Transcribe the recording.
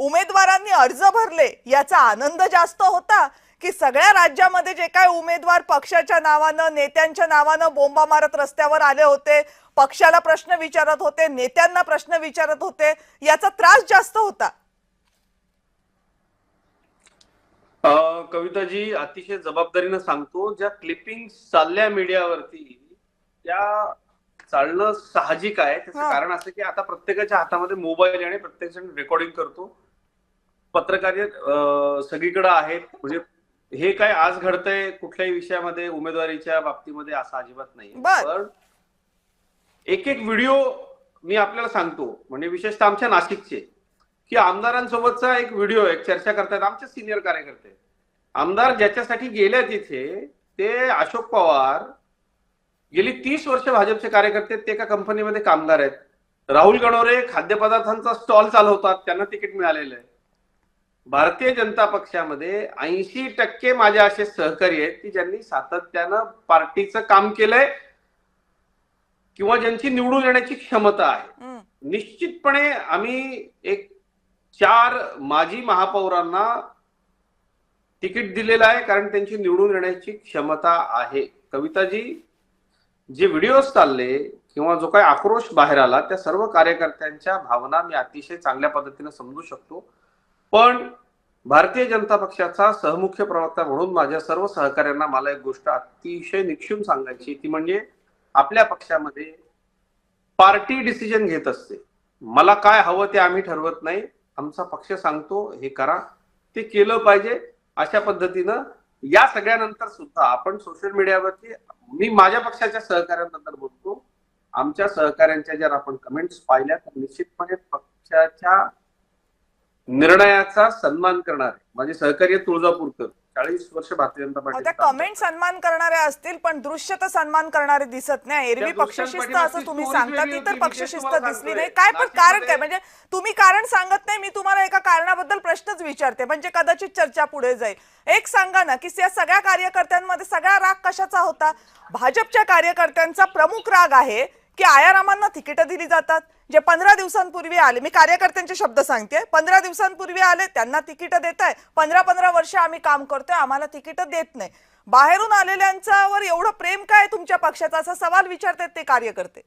उमेदवारांनी अर्ज भरले याचा आनंद जास्त होता की सगळ्या राज्यामध्ये जे काय उमेदवार पक्षाच्या नावानं नेत्यांच्या नावानं बोंबा मारत रस्त्यावर आले होते, पक्षाला प्रश्न विचारत होते, नेत्यांना प्रश्न विचारत होते, याचा त्रास जास्त होता? कविताजी, अतिशय जबाबदारीनं सांगतो, ज्या क्लिपिंग चालल्या मीडियावरती त्या चालणं साहजिक आहे. त्याचं कारण असं की आता प्रत्येकाच्या हातामध्ये मोबाईल आणि प्रत्येक जण रेकॉर्डिंग करतो. पत्रकारिता सगळीकडे आहेत. म्हणजे हे काय आज घडतंय कुठल्याही विषयामध्ये उमेदवारीच्या बाबतीमध्ये असं अजिबात नाही. पण एक एक व्हिडिओ मी आपल्याला सांगतो, म्हणजे विशेषतः आमच्या नाशिकचे, की आमदारांसोबतचा एक व्हिडिओ, एक चर्चा करतायत आमचे सिनियर कार्यकर्ते. आमदार ज्याच्यासाठी गेले तिथे ते अशोक पवार, गेली 30 वर्ष भाजपचे कार्यकर्ते, ते एका कंपनीमध्ये कामगार आहेत. राहुल गणोरे खाद्यपदार्थांचा स्टॉल चालवतात, त्यांना तिकीट मिळालेलं आहे. भारतीय जनता पक्षामध्ये 80% माझे असे सहकारी आहेत की ज्यांनी सातत्यानं पार्टीचं काम केलंय किंवा ज्यांची निवडून येण्याची क्षमता आहे. निश्चितपणे आम्ही एक 4 माजी महापौरांना तिकीट दिलेलं आहे कारण त्यांची निवडून येण्याची क्षमता आहे. कविताजी, जे व्हिडिओज चालले किंवा जो काही आक्रोश बाहेर आला, त्या सर्व कार्यकर्त्यांच्या भावना मी अतिशय चांगल्या पद्धतीने समजू शकतो. पण भारतीय जनता पक्षाचा सहमुख्य प्रवक्ता म्हणून माझ्या सर्व सहकाऱ्यांना मला एक गोष्ट अतिशय निक्षून सांगायची, ती म्हणजे आपल्या पक्षामध्ये पार्टी डिसिजन घेत असते. मला काय हवं ते आम्ही ठरवत नाही. आमचा पक्ष सांगतो हे करा, ते केलं पाहिजे. अशा पद्धतीनं या सगळ्यानंतर सुद्धा आपण सोशल मीडियावरती, मी माझ्या पक्षाच्या सहकाऱ्यांबद्दल बोलतो, आमच्या सहकाऱ्यांच्या जर आपण कमेंट्स पाहिल्या तर निश्चितपणे पक्षाच्या निर्णयाचा सन्मान करणारे माझे सहकारी तुळजापूरकर, 40 वर्ष भारतीय जनता पार्टी. कमेंट सन्मान करणारे असतील पण दृश्य तर सन्मान करणारे दिसत नाही. एरवी पक्षशिस्त असं तुम्ही सांगता, ती तर पक्षशिस्त दिसली नाही. काय पण कारण काय? म्हणजे तुम्ही कारण सांगत नाही, मी तुम्हाला एका कारणाबद्दल प्रश्नच विचारते, म्हणजे कदाचित चर्चा पुढे जाईल. एक सांगा ना की या सगळ्या कार्यकर्त्यांमध्ये सगळा राग कशाचा होता? भाजपच्या कार्यकर्त्यांचा प्रमुख राग आहे की आयारामांना तिकीटं दिली जातात. जे 15 दिवसांपूर्वी आले, मी कार्यकर्त्यांचे शब्द सांगते, 15 दिवसांपूर्वी आले त्यांना तिकीटं देताय. 15-15 वर्ष आम्ही काम करतोय, आम्हाला तिकीटं देत नाही. बाहेरून आलेल्यांच्यावर एवढं प्रेम काय तुमच्या पक्षाचा, असा सवाल विचारतात ते कार्यकर्ते.